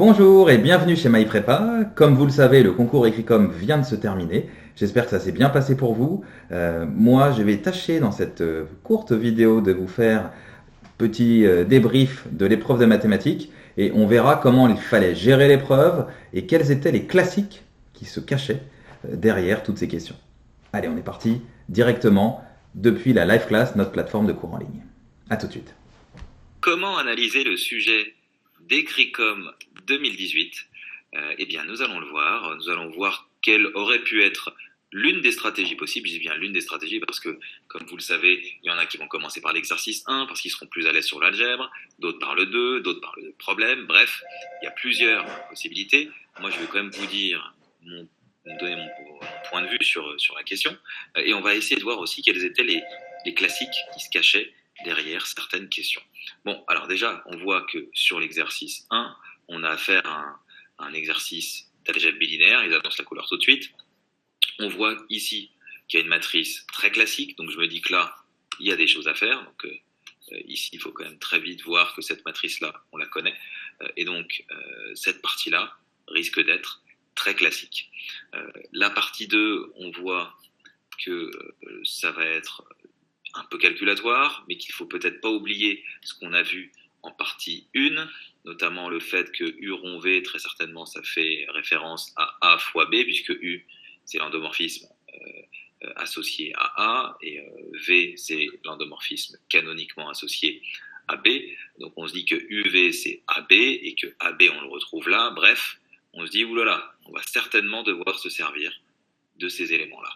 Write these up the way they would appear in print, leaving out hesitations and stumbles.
Bonjour et bienvenue chez MyPrépa. Comme vous le savez, le concours Écricom vient de se terminer. J'espère que ça s'est bien passé pour vous. Moi, je vais tâcher dans cette courte vidéo de vous faire petit débrief de l'épreuve de mathématiques et on verra comment il fallait gérer l'épreuve et quels étaient les classiques qui se cachaient derrière toutes ces questions. Allez, on est parti directement depuis la live class, notre plateforme de cours en ligne. A tout de suite. Comment analyser le sujet d'Écricom 2018 Eh bien, nous allons le voir. Nous allons voir quelle aurait pu être l'une des stratégies possibles. Je dis bien l'une des stratégies parce que, comme vous le savez, il y en a qui vont commencer par l'exercice 1 parce qu'ils seront plus à l'aise sur l'algèbre, d'autres par le 2, d'autres par le problème. Bref, il y a plusieurs possibilités. Moi, je vais quand même vous dire donner mon point de vue sur la question. Et on va essayer de voir aussi quels étaient les classiques qui se cachaient derrière certaines questions. Bon, alors déjà, on voit que sur l'exercice 1, on a affaire à un exercice d'algèbre bilinéaire, ils annoncent la couleur tout de suite. On voit ici qu'il y a une matrice très classique, donc je me dis que là, il y a des choses à faire. Donc ici, il faut quand même très vite voir que cette matrice-là, on la connaît. Et donc, cette partie-là risque d'être très classique. La partie 2, on voit que ça va être un peu calculatoire, mais qu'il faut peut-être pas oublier ce qu'on a vu en partie 1, notamment le fait que U rond V, très certainement, ça fait référence à A fois B, puisque U, c'est l'endomorphisme associé à A, et V, c'est l'endomorphisme canoniquement associé à B. Donc on se dit que UV, c'est AB, et que AB, on le retrouve là. Bref, on se dit, oulala, on va certainement devoir se servir de ces éléments-là.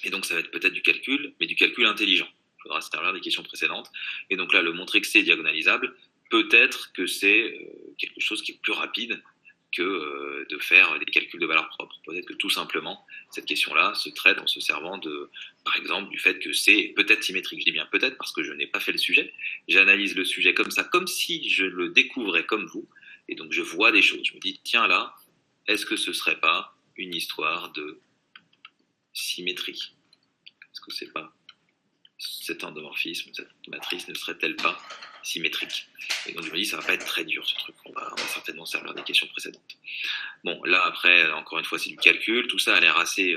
Et donc, ça va être peut-être du calcul, mais du calcul intelligent. Il faudra se servir des questions précédentes. Et donc là, le montrer que c'est diagonalisable, peut-être que c'est quelque chose qui est plus rapide que de faire des calculs de valeur propre. Peut-être que tout simplement, cette question-là se traite en se servant de, par exemple, du fait que c'est peut-être symétrique. Je dis bien peut-être parce que je n'ai pas fait le sujet. J'analyse le sujet comme ça, comme si je le découvrais comme vous. Et donc, je vois des choses. Je me dis, tiens là, est-ce que ce serait pas une histoire de symétrie? Est-ce que c'est pas cet endomorphisme, cette matrice ne serait-elle pas symétrique? Et donc je me dis, ça va pas être très dur ce truc, on va certainement se servir des questions précédentes. Bon, là après, encore une fois, c'est du calcul, tout ça a l'air assez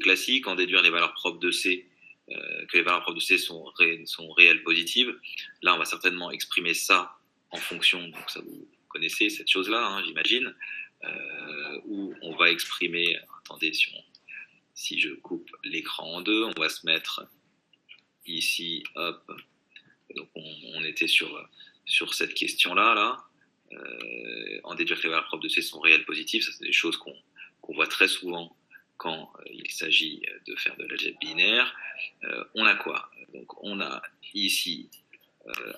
classique, en déduire les valeurs propres de C, que les valeurs propres de C sont réelles positives. Là, on va certainement exprimer ça en fonction, donc ça vous connaissez cette chose-là, hein, j'imagine, où on va exprimer, attendez, si je coupe l'écran en deux, on va se mettre ici, hop. Donc on était sur cette question-là, en déduire que les valeurs propres de C sont réelles positives. Ça, c'est des choses qu'on voit très souvent quand il s'agit de faire de l'algèbre binaire. On a quoi? Donc on a ici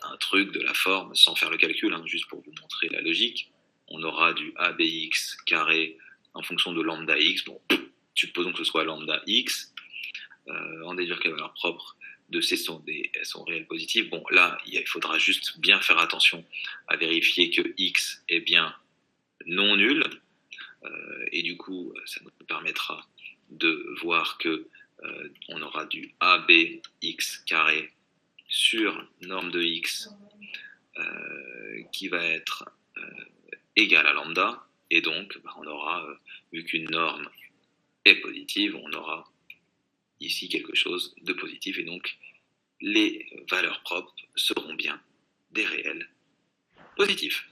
un truc de la forme, sans faire le calcul, hein, juste pour vous montrer la logique. On aura du ABX carré en fonction de lambda x. Bon, supposons que ce soit lambda x, en déduire que les valeurs propres de C sont réelles positives. Bon, là, il faudra juste bien faire attention à vérifier que x est bien non nul, et du coup, ça nous permettra de voir que on aura du ABX carré sur norme de x qui va être égal à lambda, et donc on aura, vu qu'une norme est positive, on aura ici quelque chose de positif, et donc les valeurs propres seront bien des réels positifs.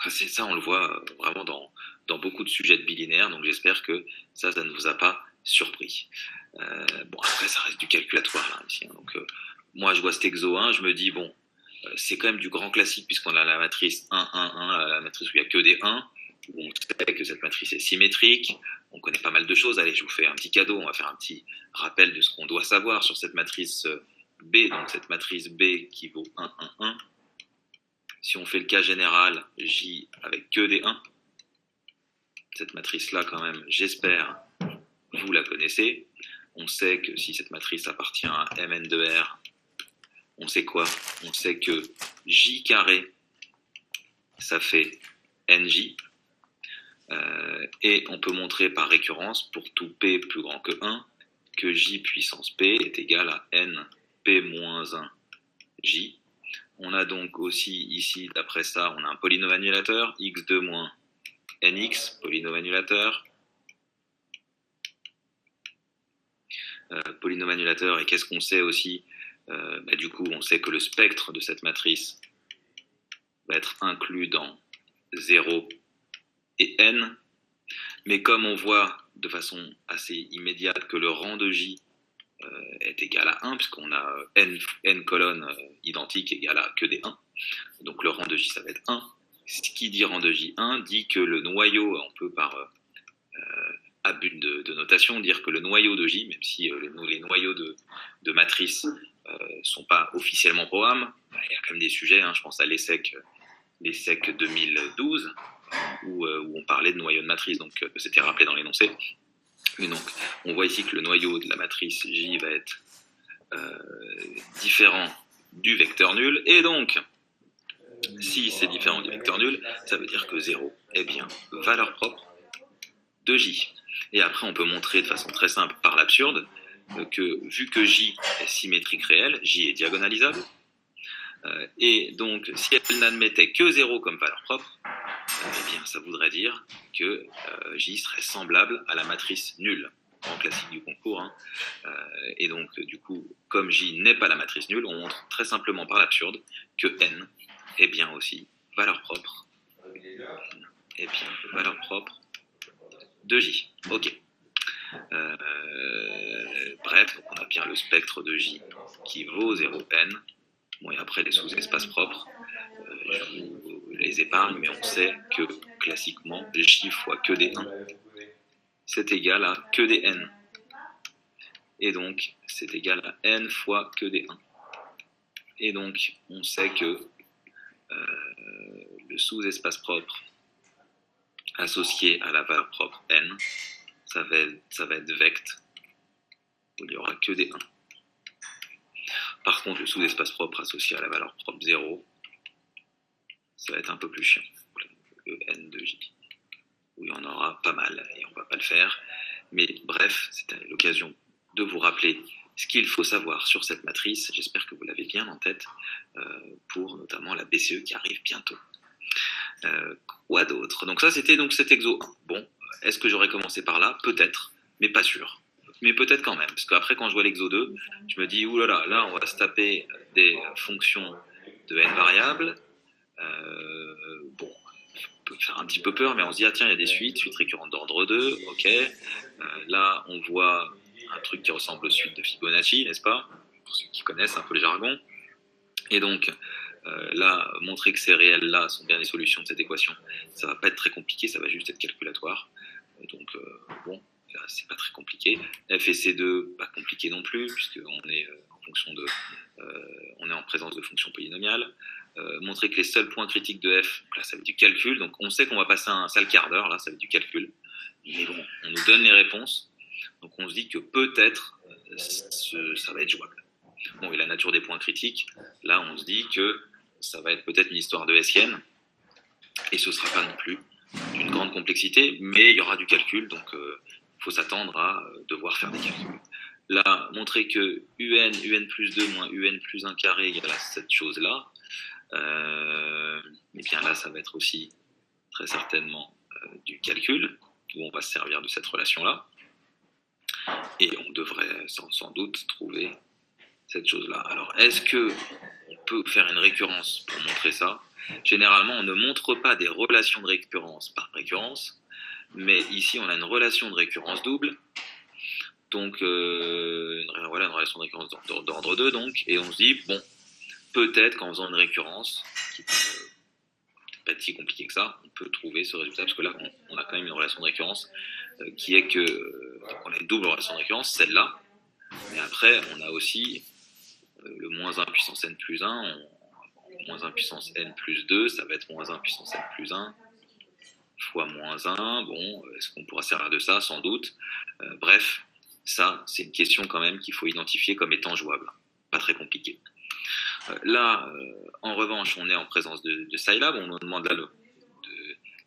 C'est ça, on le voit vraiment dans beaucoup de sujets de bilinéaire, donc j'espère que ça ne vous a pas surpris. Bon, après, ça reste du calculatoire là, ici, hein, donc moi je vois cet exo 1, je me dis, bon, c'est quand même du grand classique, puisqu'on a la matrice 1, 1, 1, la matrice où il n'y a que des 1, où on sait que cette matrice est symétrique, on connaît pas mal de choses. Allez, je vous fais un petit cadeau, on va faire un petit rappel de ce qu'on doit savoir sur cette matrice B, donc cette matrice B qui vaut 1, 1, 1. Si on fait le cas général, J avec que des 1, cette matrice-là quand même, j'espère, vous la connaissez. On sait que si cette matrice appartient à Mn de R, on sait quoi? On sait que J carré, ça fait NJ. Et on peut montrer par récurrence, pour tout P plus grand que 1, que J puissance P est égal à N P moins 1 J. On a donc aussi ici, d'après ça, on a un polynôme annulateur, x2 moins nx, polynôme annulateur. Polynôme annulateur, et qu'est-ce qu'on sait aussi? Du coup, on sait que le spectre de cette matrice va être inclus dans 0 et n, mais comme on voit de façon assez immédiate que le rang de J est égal à 1, puisqu'on a n colonnes identiques égale à que des 1, donc le rang de J ça va être 1. Ce qui dit rang de J 1 dit que le noyau, on peut par abus de notation dire que le noyau de J, même si les noyaux de matrices sont pas officiellement programmes, il y a quand même des sujets, je pense à l'ESSEC 2012, où on parlait de noyau de matrice, donc c'était rappelé dans l'énoncé. Et donc, on voit ici que le noyau de la matrice J va être différent du vecteur nul, et donc, si c'est différent du vecteur nul, ça veut dire que 0 est bien valeur propre de J. Et après, on peut montrer de façon très simple par l'absurde que vu que J est symétrique réel, J est diagonalisable, et donc si elle n'admettait que 0 comme valeur propre, eh bien ça voudrait dire que J serait semblable à la matrice nulle, en classique du concours. Et donc du coup, comme J n'est pas la matrice nulle, on montre très simplement par l'absurde que N est bien aussi valeur propre, de J. Ok. Bref, donc on a bien le spectre de J qui vaut 0n. Bon, et après les sous-espaces propres, je vous les épargne, mais on sait que classiquement, J fois que des 1, c'est égal à que des n. Et donc, c'est égal à n fois que des 1. Et donc, on sait que le sous-espace propre associé à la valeur propre n, ça va être vect, où il n'y aura que des 1. Par contre, le sous-espace propre associé à la valeur propre 0, ça va être un peu plus chiant, le n de j, où il y en aura pas mal, et on ne va pas le faire. Mais bref, c'était l'occasion de vous rappeler ce qu'il faut savoir sur cette matrice. J'espère que vous l'avez bien en tête, pour notamment la BCE qui arrive bientôt. Quoi d'autre? Donc ça, c'était donc cet exo 1. Bon, est-ce que j'aurais commencé par là? Peut-être, mais pas sûr. Mais peut-être quand même, parce qu'après, quand je vois l'exo 2, je me dis, oulala, là, on va se taper des fonctions de n variables. Bon, on peut faire un petit peu peur, mais on se dit, ah tiens, il y a des suites récurrentes d'ordre 2, ok. Là, on voit un truc qui ressemble aux suites de Fibonacci, n'est-ce pas? Pour ceux qui connaissent un peu le jargon. Et donc, là, montrer que ces réels-là sont bien les solutions de cette équation, ça va pas être très compliqué, ça va juste être calculatoire. Donc, bon, là, c'est pas très compliqué. F et C2, pas compliqué non plus, puisqu'on est on est en présence de fonctions polynomiales. Montrer que les seuls points critiques de F, là, ça va être du calcul. Donc, on sait qu'on va passer un sale quart d'heure, là, ça va être du calcul. Mais bon, on nous donne les réponses. Donc, on se dit que peut-être, ça va être jouable. Bon, et la nature des points critiques, là, on se dit que ça va être peut-être une histoire de SN, et ce ne sera pas non plus d'une grande complexité, mais il y aura du calcul, donc il faut s'attendre à devoir faire des calculs. Là, montrer que un plus 2 moins un plus 1 carré égale à cette chose-là, et bien là, ça va être aussi très certainement du calcul, où on va se servir de cette relation-là, et on devrait sans doute trouver cette chose-là. Alors, est-ce que on peut faire une récurrence pour montrer ça? Généralement, on ne montre pas des relations de récurrence par récurrence, mais ici, on a une relation de récurrence double, donc voilà, une relation de récurrence d'ordre 2, donc, et on se dit, bon, peut-être qu'en faisant une récurrence, qui peut pas être si compliqué que ça, on peut trouver ce résultat, parce que là, on a quand même une relation de récurrence qui est que, donc on a une double relation de récurrence, celle-là, mais après, on a aussi le moins 1 puissance n plus 1, moins 1 puissance n plus 2, ça va être moins 1 puissance n plus 1 fois moins 1. Bon, est-ce qu'on pourra servir de ça? Sans doute. Bref, ça, c'est une question quand même qu'il faut identifier comme étant jouable. Pas très compliqué. Là, en revanche, on est en présence de Scilab. On nous demande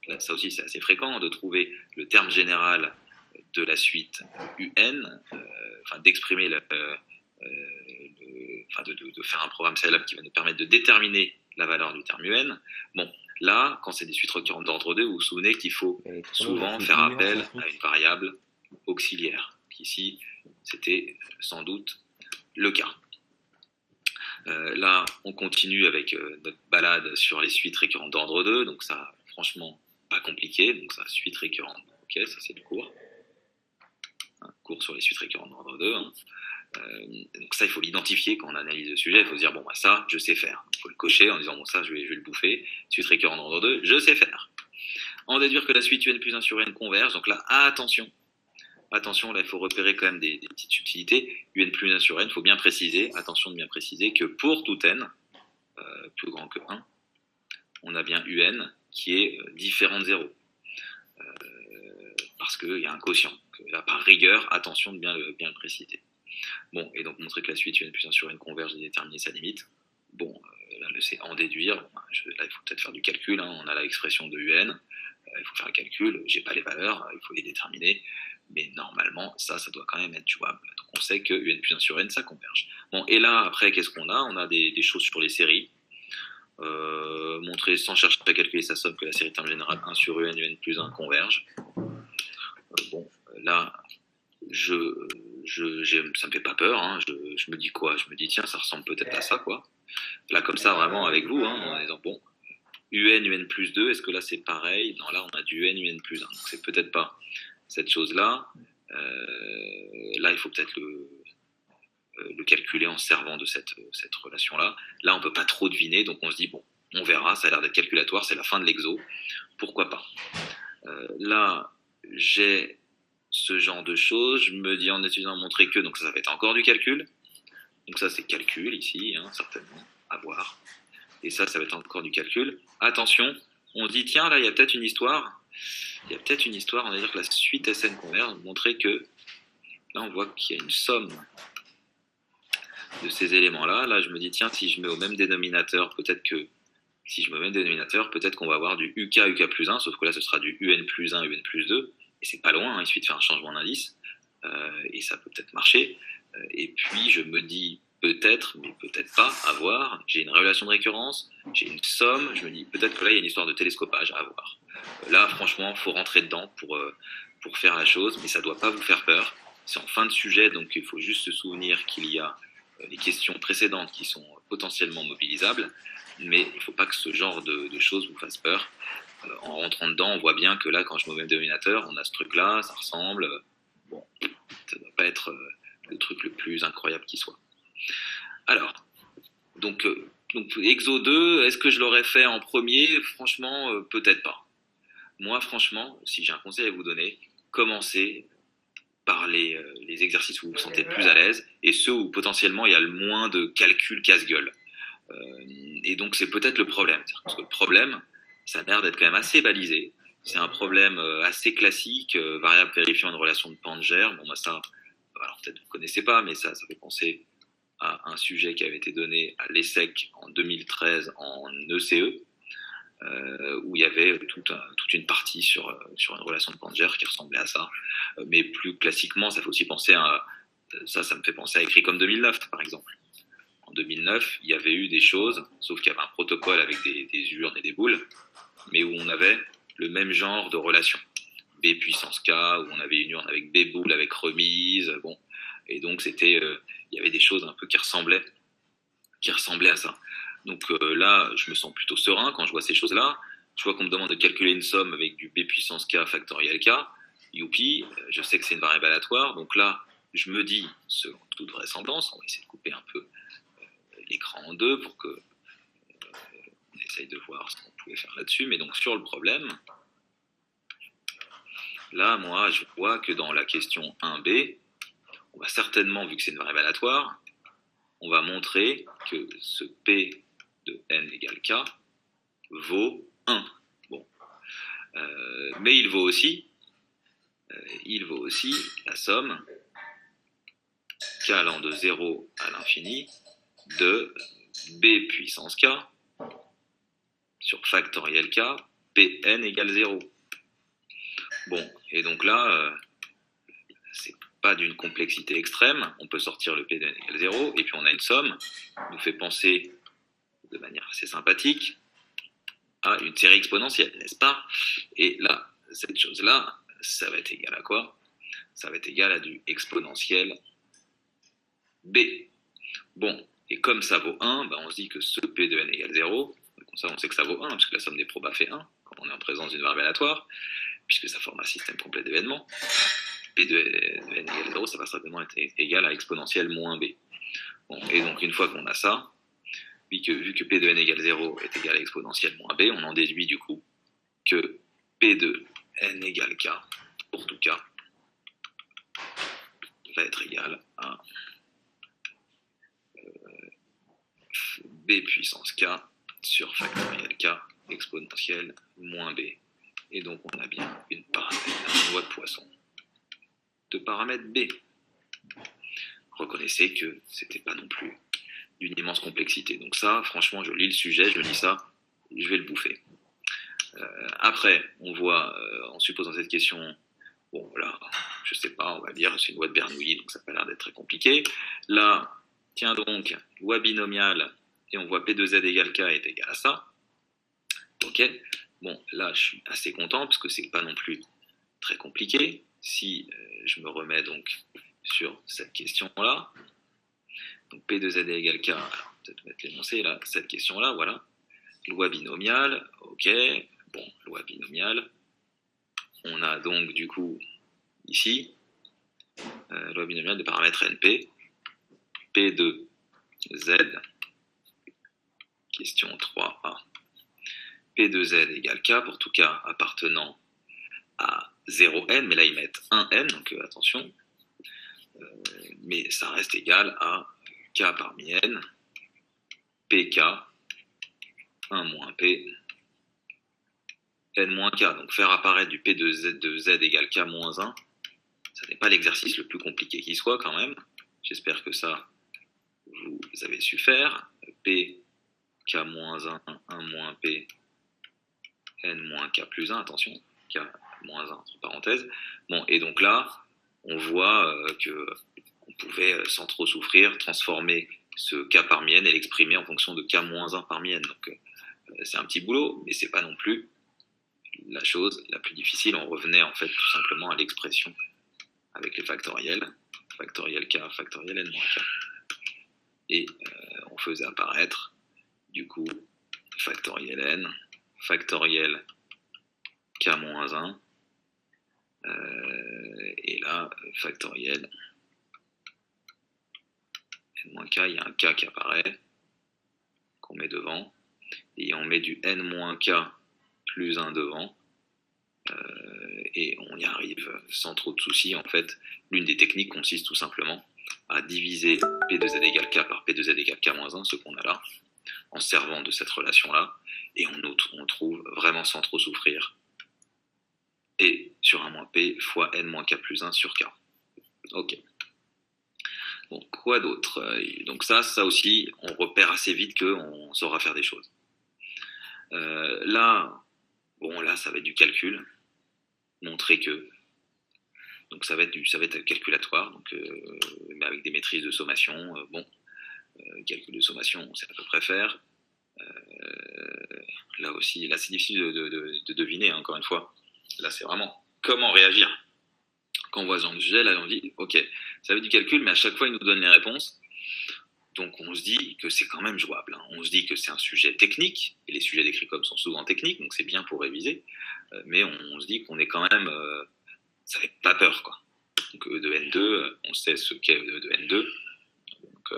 là, ça aussi, c'est assez fréquent, de trouver le terme général de la suite UN, enfin d'exprimer de faire un programme Scilab qui va nous permettre de déterminer la valeur du terme UN. Bon, là, quand c'est des suites récurrentes d'ordre 2, vous vous souvenez qu'il faut souvent faire appel à une variable auxiliaire. Ici, c'était sans doute le cas. Là, on continue avec notre balade sur les suites récurrentes d'ordre 2, donc ça, franchement, pas compliqué, donc ça, suite récurrente, ok, ça c'est le cours. Un cours sur les suites récurrentes d'ordre 2, hein. Donc ça, il faut l'identifier quand on analyse le sujet, il faut se dire, bon, bah ça, je sais faire. Il faut le cocher en disant, bon, ça, je vais le bouffer. Suite récurrente d'ordre 2, je sais faire. En déduire que la suite UN plus 1 sur N converge, donc là, attention, là, il faut repérer quand même des petites subtilités. UN plus 1 sur N, il faut bien préciser, attention de bien préciser que pour tout N, plus grand que 1, on a bien UN qui est différent de 0. Parce qu'il y a un quotient. Là, par rigueur, attention de bien le préciser. Bon, et donc montrer que la suite UN plus 1 sur N converge et déterminer sa limite. Bon, là, c'est en déduire. Là, il faut peut-être faire du calcul. Hein. On a l'expression de UN. Il faut faire le calcul. J'ai pas les valeurs. Il faut les déterminer. Mais normalement, ça doit quand même être jouable. Donc on sait que UN plus 1 sur N, ça converge. Bon, et là, après, qu'est-ce qu'on a? On a des choses sur les séries. Montrer sans chercher à calculer sa somme que la série de termes générale 1 sur UN, UN plus 1 converge. Bon, là, ça me fait pas peur. Hein. Je me dis quoi? Je me dis, tiens, ça ressemble peut-être à ça, quoi. Là, comme ça, vraiment avec vous, hein, en disant, bon, UN plus 2, est-ce que là c'est pareil? Non, là, on a du UN plus 1. Donc, c'est peut-être pas cette chose-là. Là, il faut peut-être le calculer en servant de cette relation-là. Là, on peut pas trop deviner, donc on se dit, bon, on verra, ça a l'air d'être calculatoire, c'est la fin de l'exo, pourquoi pas. Là, j'ai ce genre de choses, je me dis en étudiant montrer que, donc ça va être encore du calcul, donc ça c'est calcul ici, hein, certainement, à voir, et ça va être encore du calcul. Attention, on dit tiens là il y a peut-être une histoire, on va dire que la suite SN converge, montrer que, là on voit qu'il y a une somme de ces éléments-là, là je me dis tiens si je mets au même dénominateur, peut-être qu'on va avoir du UK plus 1, sauf que là ce sera du UN plus 1, UN plus 2, et c'est pas loin, hein, il suffit de faire un changement d'indice, et ça peut peut-être marcher. Et puis je me dis peut-être, mais peut-être pas, à voir, j'ai une relation de récurrence, j'ai une somme, je me dis peut-être que là il y a une histoire de télescopage, à voir. Là franchement, faut rentrer dedans pour faire la chose, mais ça doit pas vous faire peur, c'est en fin de sujet, donc il faut juste se souvenir qu'il y a les questions précédentes qui sont potentiellement mobilisables, mais il ne faut pas que ce genre de choses vous fasse peur. En rentrant dedans, on voit bien que là, quand je mets au même dénominateur, on a ce truc-là, ça ressemble. Bon, ça ne doit pas être le truc le plus incroyable qui soit. Alors, donc Exo 2, est-ce que je l'aurais fait en premier? Franchement, peut-être pas. Moi, franchement, si j'ai un conseil à vous donner, commencez par les exercices où vous vous sentez le plus à l'aise et ceux où potentiellement il y a le moins de calcul casse-gueule. Et donc c'est peut-être le problème. Parce que le problème, ça a l'air d'être quand même assez balisé. C'est un problème assez classique, variable vérifiant une relation de Panger. Bon, bah ça, alors peut-être vous ne connaissez pas, mais ça fait penser à un sujet qui avait été donné à l'ESSEC en 2013 en ECE, où il y avait toute une partie sur une relation de Panger qui ressemblait à ça. Mais plus classiquement, ça fait aussi penser à... Ça me fait penser à écrit comme 2009, par exemple. En 2009, il y avait eu des choses, sauf qu'il y avait un protocole avec des urnes et des boules, mais où on avait le même genre de relation. B puissance K, où on avait une urne avec B boule avec remise, bon. Et donc, il y avait des choses un peu qui ressemblaient à ça. Donc là, je me sens plutôt serein quand je vois ces choses-là. Je vois qu'on me demande de calculer une somme avec du B puissance K factoriel K. Youpi, je sais que c'est une variable aléatoire. Donc là, je me dis, selon toute vraisemblance, on va essayer de couper un peu l'écran en deux pour que on essaye de voir ce qu'on pouvait faire là-dessus. Mais donc sur le problème, là, moi, je vois que dans la question 1b, on va certainement, vu que c'est une variable aléatoire, on va montrer que ce P de n égale K vaut 1. Bon. Mais il vaut aussi la somme K allant de 0 à l'infini de B puissance K sur factoriel K, Pn égale 0. Bon, et donc là, c'est pas d'une complexité extrême, on peut sortir le P de n égale 0, et puis on a une somme qui nous fait penser de manière assez sympathique à une série exponentielle, n'est-ce pas? Et là, cette chose-là, ça va être égal à quoi? Ça va être égal à du exponentiel B. Bon, et comme ça vaut 1, ben on se dit que ce P de n égale 0, comme ça on sait que ça vaut 1, puisque la somme des probas fait 1, quand on est en présence d'une variable aléatoire, puisque ça forme un système complet d'événements. P de n égale 0, ça va certainement être égal à exponentielle moins B. Bon, et donc une fois qu'on a ça, vu que P de n égale 0 est égal à exponentielle moins B, on en déduit du coup que P de n égale K, pour tout K, va être égal à B puissance K sur factoriel K exponentielle moins B. Et donc on a bien une loi de Poisson de paramètre B. Reconnaissez que c'était pas non plus d'une immense complexité. Donc ça, franchement, je lis le sujet, je lis ça, je vais le bouffer. Après, on voit, en supposant cette question, bon là, je sais pas, on va dire, c'est une loi de Bernoulli, donc ça n'a pas l'air d'être très compliqué. Là, tiens donc, loi binomiale, et on voit P de Z égale K est égal à ça. Ok, bon, là, je suis assez content, parce que c'est pas non plus très compliqué. Si je me remets donc sur cette question-là, donc P de Z égale K, alors peut-être mettre l'énoncé là, cette question-là, voilà. Loi binomiale, ok, bon, loi binomiale. On a donc du coup ici, loi binomiale des paramètres NP, P de Z, question 3A, P de Z égale K, pour tout cas appartenant à 0n, mais là ils mettent 1n, donc attention, mais ça reste égal à K parmi n, PK, 1 moins P, n moins K. Donc faire apparaître du P de Z égale K moins 1, ça n'est pas l'exercice le plus compliqué qui soit quand même. J'espère que ça, vous avez su faire. P, K moins 1, 1 moins P, n moins K plus 1, attention, K moins 1, entre parenthèses. Bon, et donc là, on voit qu'on pouvait, sans trop souffrir, transformer ce K parmi n et l'exprimer en fonction de K moins 1 parmi n. Donc c'est un petit boulot, mais c'est pas non plus la chose la plus difficile. On revenait en fait tout simplement à l'expression avec les factoriels, factoriel K, factoriel n moins K. Et on faisait apparaître du coup factoriel n, factoriel K moins 1, et là factoriel n moins K, il y a un K qui apparaît, qu'on met devant, et on met du n moins K plus 1 devant, et on y arrive sans trop de soucis. En fait, l'une des techniques consiste tout simplement à diviser P de Z égale K par P de Z égale K moins 1, ce qu'on a là, en servant de cette relation-là, et on trouve vraiment sans trop souffrir, et sur 1 moins P fois n moins K plus 1 sur K. Ok. Bon, quoi d'autre? Donc ça aussi, on repère assez vite qu'on saura faire des choses. Là, ça va être du calcul, montrer que, donc ça va être calculatoire, donc avec des maîtrises de sommation. Calcul de sommation, on sait à peu près faire. Là aussi, là c'est difficile de deviner, hein, encore une fois. Là c'est vraiment comment réagir quand on voit ce genre de sujet. Là on dit, ok, ça va être du calcul, mais à chaque fois il nous donne les réponses. Donc on se dit que c'est quand même jouable, hein. On se dit que c'est un sujet technique, et les sujets d'Écricom sont souvent techniques, donc c'est bien pour réviser, mais on se dit qu'on est quand même, ça fait pas peur, quoi. Donc E de N2, on sait ce qu'est E de N2, donc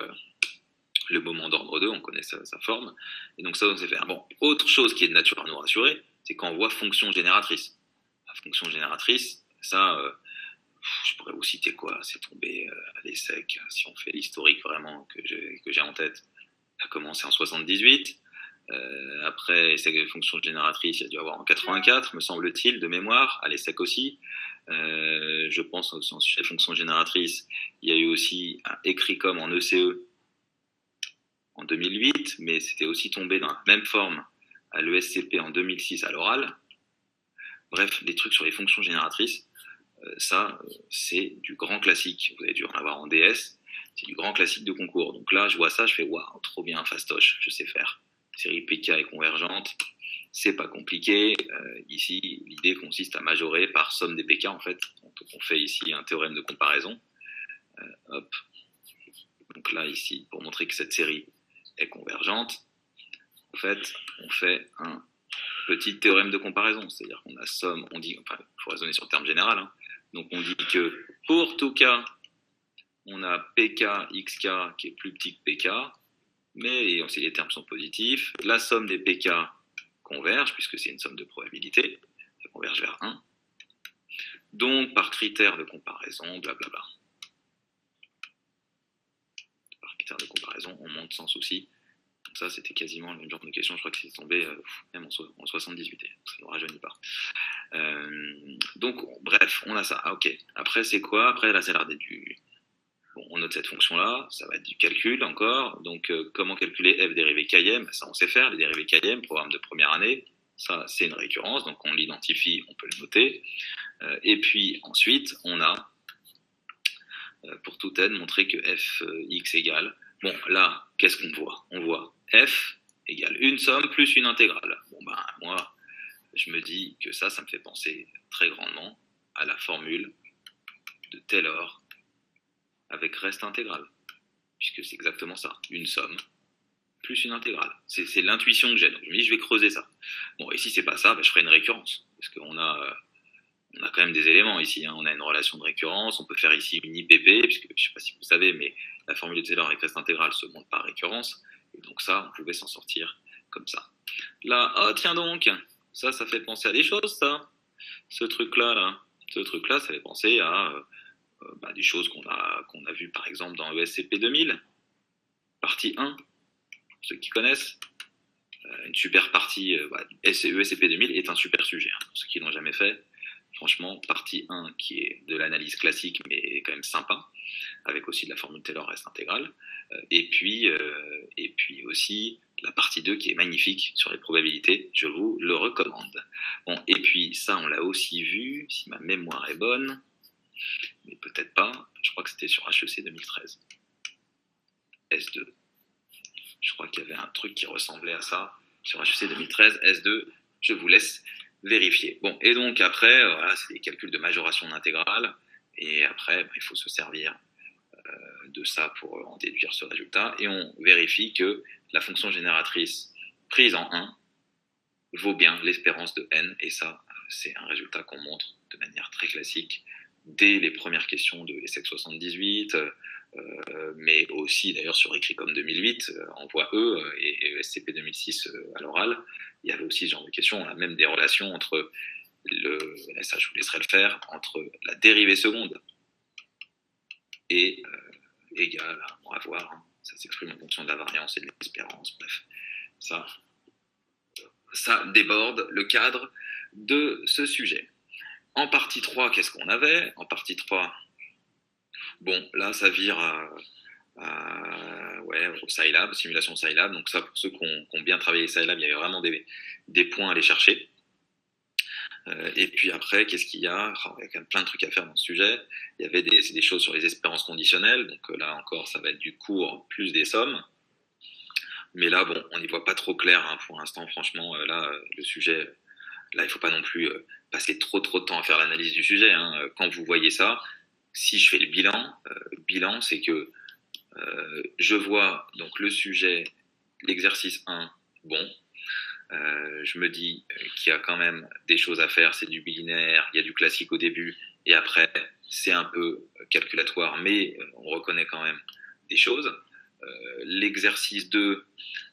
le moment d'ordre 2, on connaît sa forme, et donc ça on sait faire. Bon, autre chose qui est de nature à nous rassurer, c'est quand on voit fonction génératrice. La fonction génératrice, ça... je pourrais vous citer quoi, c'est tombé à l'ESSEC, si on fait l'historique vraiment que j'ai en tête. Ça a commencé en 78, après ESSEC de fonctions génératrices, il y a dû avoir en 84, me semble-t-il, de mémoire, à l'ESSEC aussi. Je pense que chez les fonctions génératrices, il y a eu aussi un Écricom en ECE en 2008, mais c'était aussi tombé dans la même forme à l'ESCP en 2006 à l'oral. Bref, des trucs sur les fonctions génératrices. Ça, c'est du grand classique. Vous avez dû en avoir en DS. C'est du grand classique de concours. Donc là, je vois ça, je fais waouh, trop bien, fastoche, je sais faire. Série PK et convergente, c'est pas compliqué. Ici, l'idée consiste à majorer par somme des PK en fait. Donc on fait ici un théorème de comparaison. Hop. Donc là, ici, pour montrer que cette série est convergente, en fait, on fait un petit théorème de comparaison. C'est-à-dire qu'on a somme, on dit, enfin, il faut raisonner sur le terme général. Hein. Donc on dit que pour tout cas, on a PK, XK qui est plus petit que PK, mais si les termes sont positifs, la somme des PK converge, puisque c'est une somme de probabilité, ça converge vers 1. Donc, par critère de comparaison, blablabla. Par critère de comparaison, on monte sans souci. Donc ça, c'était quasiment le même genre de question. Je crois que c'est tombé même en 78. Ça ne rajeunit pas. Donc, bref, on a ça. Ah, ok. Après, c'est quoi? Après, là, ça a l'air d'être du... Bon, on note cette fonction-là, ça va être du calcul encore. Donc, comment calculer f dérivée km? Ça, on sait faire, les dérivées km, programme de première année. Ça, c'est une récurrence, donc on l'identifie, on peut le noter. Et puis, ensuite, on a, pour tout n, montré que fx égale... Bon, là, qu'est-ce qu'on voit? On voit f égale une somme plus une intégrale. Bon, ben, moi, je me dis que ça me fait penser très grandement à la formule de Taylor avec reste intégral, puisque c'est exactement ça, une somme plus une intégrale. C'est l'intuition que j'ai, donc je me dis je vais creuser ça. Bon, et si c'est pas ça, je ferai une récurrence, parce qu'on a quand même des éléments ici, hein. On a une relation de récurrence, on peut faire ici une IPP, puisque je sais pas si vous savez, mais la formule de Taylor avec reste intégral se montre par récurrence, et donc ça, on pouvait s'en sortir comme ça. Là, oh tiens donc, ça fait penser à des choses, ça, ce truc-là, ça fait penser à des choses qu'on a vues par exemple dans ESCP 2000, partie 1, ceux qui connaissent, une super partie, ESCP 2000 est un super sujet, hein, pour ceux qui l'ont jamais fait. Franchement, partie 1 qui est de l'analyse classique mais quand même sympa, avec aussi de la formule Taylor reste intégrale, et puis aussi la partie 2 qui est magnifique sur les probabilités, je vous le recommande. Bon, et puis ça on l'a aussi vu, si ma mémoire est bonne, mais peut-être pas, je crois que c'était sur HEC 2013. S2. Je crois qu'il y avait un truc qui ressemblait à ça sur HEC 2013, S2, je vous laisse vérifier. Bon, et donc après, voilà, c'est des calculs de majoration d'intégrale, et après, il faut se servir de ça pour en déduire ce résultat, et on vérifie que la fonction génératrice prise en 1 vaut bien l'espérance de n, et ça, c'est un résultat qu'on montre de manière très classique dès les premières questions de l'ESSEC 78, mais aussi d'ailleurs sur écrit comme 2008, en voie E, et ESCP 2006 à l'oral, il y avait aussi ce genre de questions, on a même des relations entre, ça je vous laisserai le faire, entre la dérivée seconde et égale, on va voir, hein, ça s'exprime en fonction de la variance et de l'espérance, bref, ça déborde le cadre de ce sujet. En partie 3, qu'est-ce qu'on avait? En partie 3, bon, là, ça vire au Scilab, simulation Scilab. Donc ça, pour ceux qui ont bien travaillé Scilab, il y avait vraiment des points à aller chercher. Et puis après, qu'est-ce qu'il y a? Il y a quand même plein de trucs à faire dans ce sujet. Il y avait des choses sur les espérances conditionnelles. Donc là encore, ça va être du cours plus des sommes. Mais là, bon, on n'y voit pas trop clair hein, pour l'instant. Franchement, là, le sujet, là, il ne faut pas non plus passer trop de temps à faire l'analyse du sujet. Hein. Quand vous voyez ça, si je fais le bilan, c'est que je vois donc le sujet, l'exercice 1, bon. Je me dis qu'il y a quand même des choses à faire, c'est du bilinéaire, il y a du classique au début, et après, c'est un peu calculatoire, mais on reconnaît quand même des choses. L'exercice 2,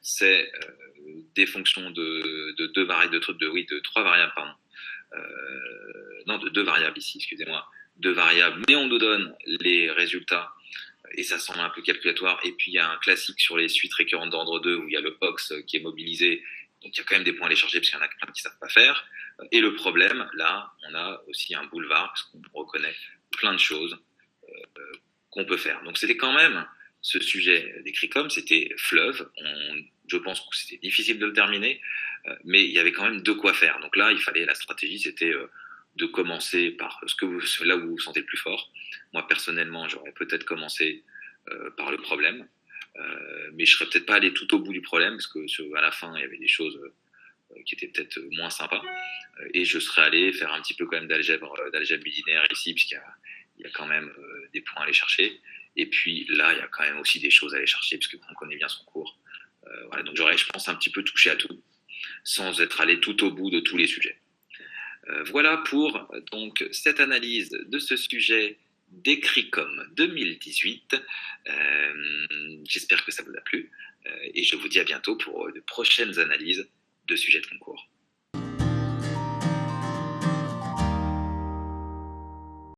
c'est des fonctions de trois variables, pardon. De deux variables ici, excusez-moi. Deux variables, mais on nous donne les résultats, et ça semble un peu calculatoire. Et puis il y a un classique sur les suites récurrentes d'ordre 2, où il y a le OX qui est mobilisé, donc il y a quand même des points à aller chercher, parce qu'il y en a plein qui ne savent pas faire. Et le problème, là, on a aussi un boulevard, parce qu'on reconnaît plein de choses qu'on peut faire. Donc c'était quand même, ce sujet décrit comme, c'était fleuve, je pense que c'était difficile de le terminer, mais il y avait quand même de quoi faire. Donc là, la stratégie, c'était de commencer par là où vous vous sentez le plus fort. Moi, personnellement, j'aurais peut-être commencé par le problème, mais je serais peut-être pas allé tout au bout du problème, parce que à la fin, il y avait des choses qui étaient peut-être moins sympas, et je serais allé faire un petit peu quand même d'algèbre binaire ici, puisqu'il y a quand même des points à aller chercher. Et puis là, il y a quand même aussi des choses à aller chercher, parce qu'on connaît bien son cours. Voilà, donc j'aurais, je pense, un petit peu touché à tout, sans être allé tout au bout de tous les sujets. Voilà pour donc cette analyse de ce sujet d'Ecricom 2018. J'espère que ça vous a plu, et je vous dis à bientôt pour de prochaines analyses de sujets de concours.